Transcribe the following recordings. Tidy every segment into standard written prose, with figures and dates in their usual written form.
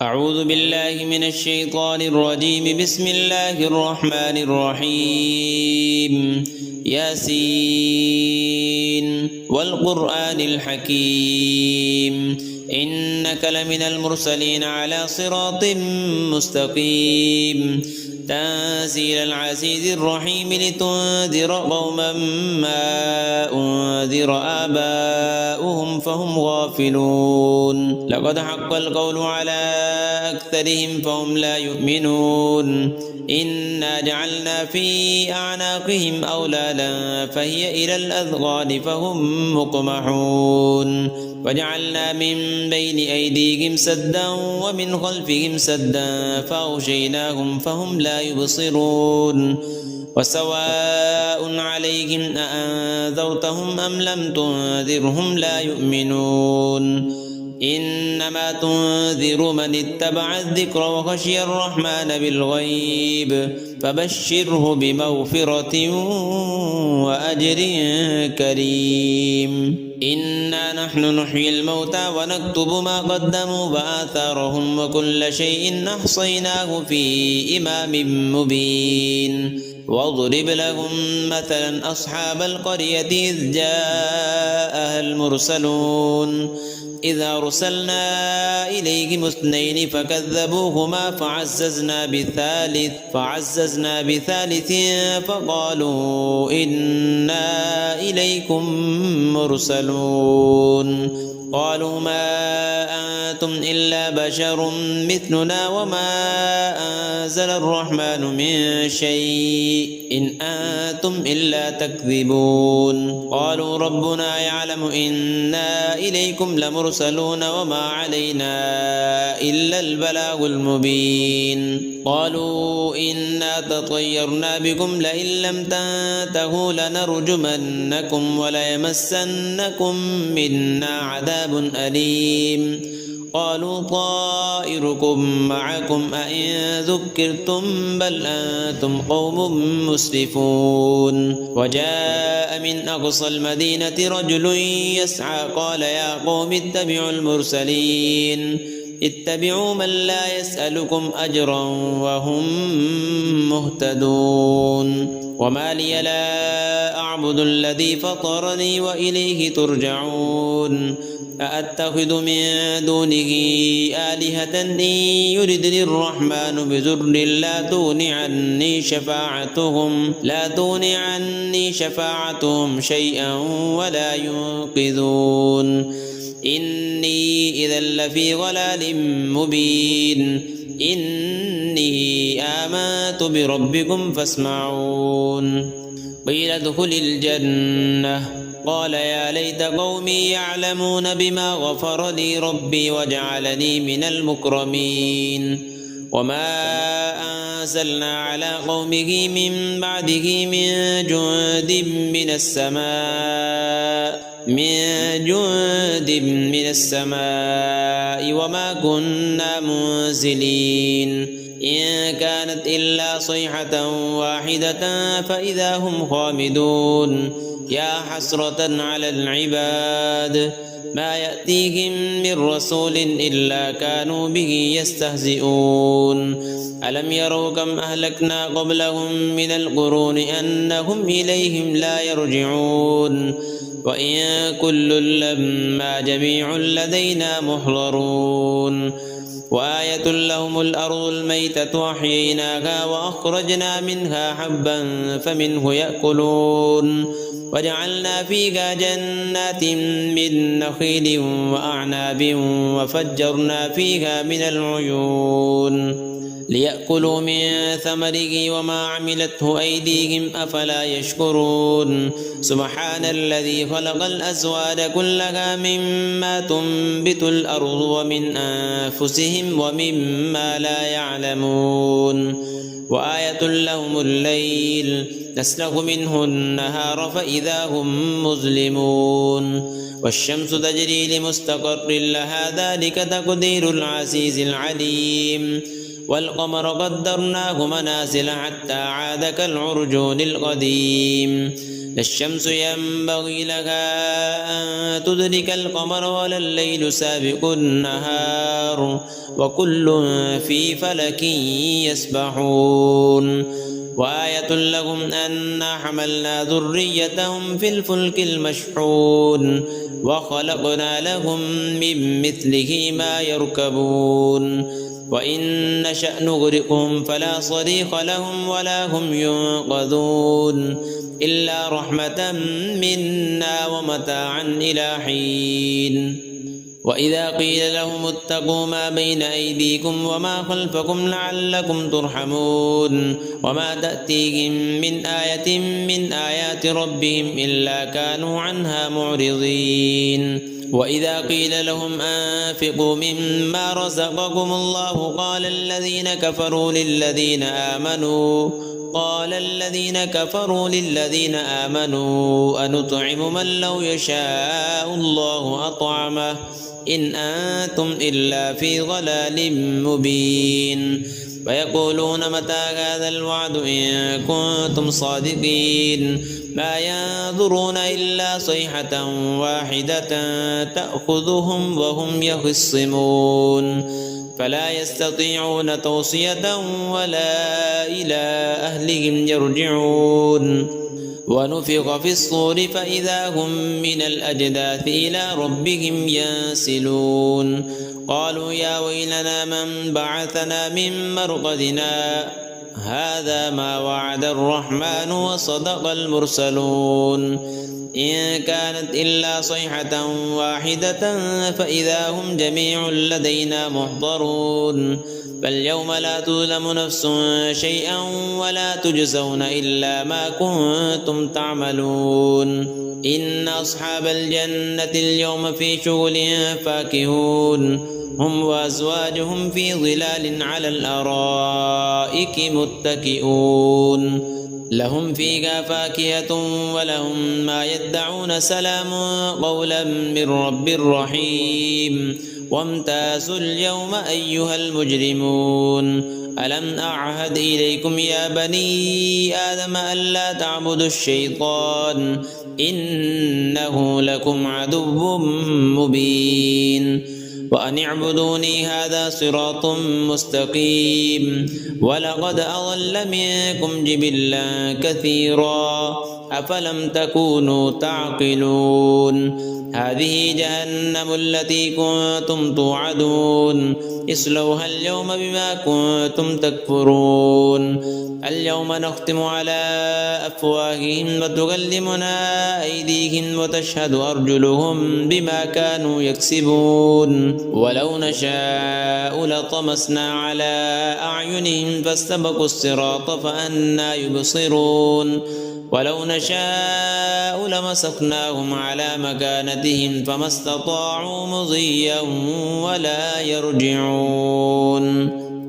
أعوذ بالله من الشيطان الرجيم. بسم الله الرحمن الرحيم. ياسين والقرآن الحكيم إنك لمن المرسلين على صراط مستقيم تنزيل العزيز الرحيم لتنذر قوما ما أنذر آباؤهم فهم غافلون. لقد حق القول على أكثرهم فهم لا يؤمنون. إنا جعلنا في أعناقهم أغلالا فهي إلى الأذقان فهم مقمحون وجعلنا من بين أيديهم سدا ومن خلفهم سدا فأغشيناهم فهم لا يبصرون. وسواء عليهم أأنذرتهم أم لم تنذرهم لا يؤمنون. إنما تنذر من اتبع الذكر وخشي الرحمن بالغيب فبشره بمغفرة وأجر كريم. إنا نحن نحيي الموتى ونكتب ما قدموا وآثارهم وكل شيء أحصيناه في إمام مبين. واضرب لهم مثلا أصحاب القرية إذ جاءها المرسلون إذ أرسلنا إليهم اثنين فكذبوهما فعززنا بثالث فقالوا إنا إليكم مرسلون. قالوا ما أنتم إلا بشر مثلنا وما أنزل الرحمن من شيء إن أنتم إلا تكذبون. قالوا ربنا يعلم إنا إليكم لمرسلون وما علينا إلا البلاغ المبين. قالوا إنا تطيرنا بكم لئن لم تنتهوا لنرجمنكم وليمسنكم منا عذاب أليم. قالوا طائركم معكم أئن ذكرتم بل أنتم قوم مسرفون. وجاء من أقصى المدينة رجل يسعى قال يا قوم اتبعوا المرسلين اتبعوا من لا يسألكم أجرا وهم مهتدون. وما لي لا أعبد الذي فطرني وإليه ترجعون. أأتخذ من دونه آلهة إن يردني الرحمن بضر لا تغن عني شفاعتهم شيئا ولا ينقذون. إني إذا لفي ضلال مبين. إني آمنت بربكم فاسمعون. قيل ادخل الجنة قال يا ليت قومي يعلمون بما غفر لي ربي وجعلني من المكرمين. وما أنزلنا على قومه من بعده من جند من السماء وما كنا منزلين. إن كانت إلا صيحة واحدة فإذا هم خامدون. يا حسرة على العباد ما يأتيهم من رسول إلا كانوا به يستهزئون. ألم يروا كم أهلكنا قبلهم من القرون أنهم إليهم لا يرجعون. وإن كل لما جميع لدينا محضرون. وآية لهم الأرض الميتة أحييناها وأخرجنا منها حبا فمنه يأكلون. وجعلنا فيها جنات من نخيل وأعناب وفجرنا فيها من العيون ليأكلوا من ثمره وما عملته أيديهم أفلا يشكرون. سبحان الذي خلق الأزواج كلها مما تنبت الأرض ومن أنفسهم ومما لا يعلمون. وآية لهم الليل نسلخ منه النهار فإذا هم مظلمون. والشمس تجري لمستقر لها ذلك تقدير العزيز العليم. والقمر قدرناه منازل حتى عاد كالعرجون القديم. لا الشمس ينبغي لها أن تدرك القمر ولا الليل سابق النهار وكل في فلك يسبحون وآية لهم أنا حملنا ذريتهم في الفلك المشحون وخلقنا لهم من مثله ما يركبون وإن نشأ نغرقهم فلا صريخ لهم ولا هم ينقذون إلا رحمة منا ومتاعا إلى حين وإذا قيل لهم اتقوا ما بين أيديكم وما خلفكم لعلكم ترحمون وما تأتيهم من آية من آيات ربهم إلا كانوا عنها معرضين وإذا قيل لهم أنفقوا مما رزقكم الله قال الذين كفروا للذين آمنوا أنطعم من لو يشاء الله أطعمه إن أنتم إلا في ضلال مبين ويقولون متى هذا الوعد إن كنتم صادقين ما ينظرون إلا صيحة واحدة تأخذهم وهم يخصمون فلا يستطيعون توصية ولا إلى أهلهم يرجعون ونفخ في الصور فإذا هم من الأجداث إلى ربهم ينسلون قالوا يا ويلنا من بعثنا من مرقدنا هذا ما وعد الرحمن وصدق المرسلون إن كانت إلا صيحة واحدة فإذا هم جميع لدينا محضرون فاليوم لا تظلم نفس شيئا ولا تجزون إلا ما كنتم تعملون إن أصحاب الجنة اليوم في شغل فاكهون هم وأزواجهم في ظلال على الأرائك متكئون لهم فيها فاكهة ولهم ما يدعون سلام قولا من رب رحيم وامتازوا اليوم أيها المجرمون ألم أعهد إليكم يا بني آدم ألا تعبدوا الشيطان إنه لكم عدو مبين وأن اعبدوني هذا صراط مستقيم ولقد أضل منكم جبلا كثيرا أفلم تكونوا تعقلون هذه جهنم التي كنتم توعدون اصلوها اليوم بما كنتم تكفرون اليوم نختم على أفواههم وتكلمنا أيديهم وتشهد أرجلهم بما كانوا يكسبون ولو نشاء لطمسنا على أعينهم فاستبقوا الصراط فأنى يبصرون ولو نشاء لمسخناهم على مكانتهم فما استطاعوا مضيا ولا يرجعون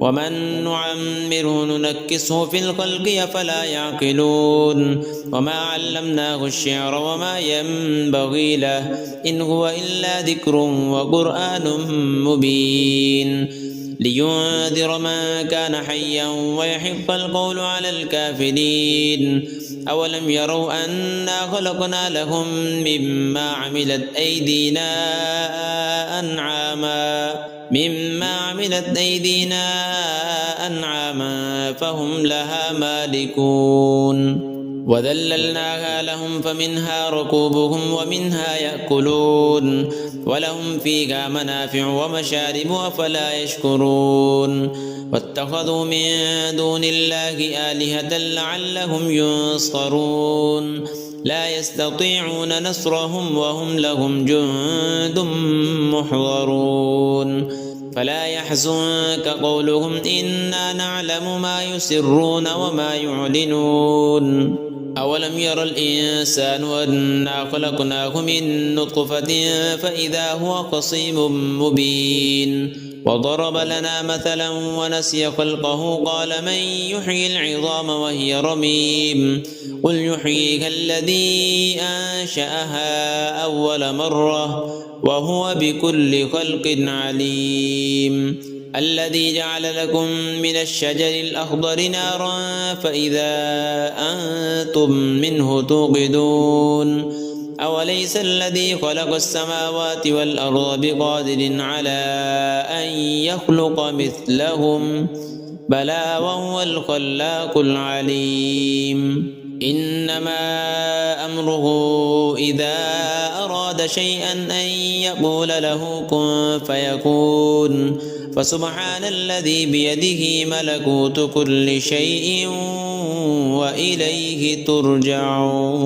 ومن نعمره ننكسه في الخلق أفلا يعقلون وما علمناه الشعر وما ينبغي له إن هو إلا ذكر وقرآن مبين لينذر من كان حيا ويحق القول على الكافرين أولم يروا أنا خلقنا لهم مما عملت أيدينا أنعاما فهم لها مالكون وذللناها لهم فمنها ركوبهم ومنها يأكلون ولهم فيها منافع ومشارب أفلا يشكرون واتخذوا من دون الله آلهة لعلهم ينصرون لا يستطيعون نصرهم وهم لهم جند محضرون فلا يحزنك قولهم إنا نعلم ما يسرون وما يعلنون أولم ير الإنسان أنا خلقناه من نطفة فإذا هو خصيم مبين وضرب لنا مثلا ونسي خلقه قال من يحيي العظام وهي رميم قل يحييها الذي أنشأها أول مرة وهو بكل خلق عليم الذي جعل لكم من الشجر الأخضر نارا فإذا أنتم منه توقدون أوليس الذي خلق السماوات والأرض بقادر على أن يخلق مثلهم بلى وهو الخلاق العليم إنما أمره إذا أراد شيئا أن يقول له كن فيكون فسبحان الذي بيده ملكوت كل شيء وإليه ترجعون.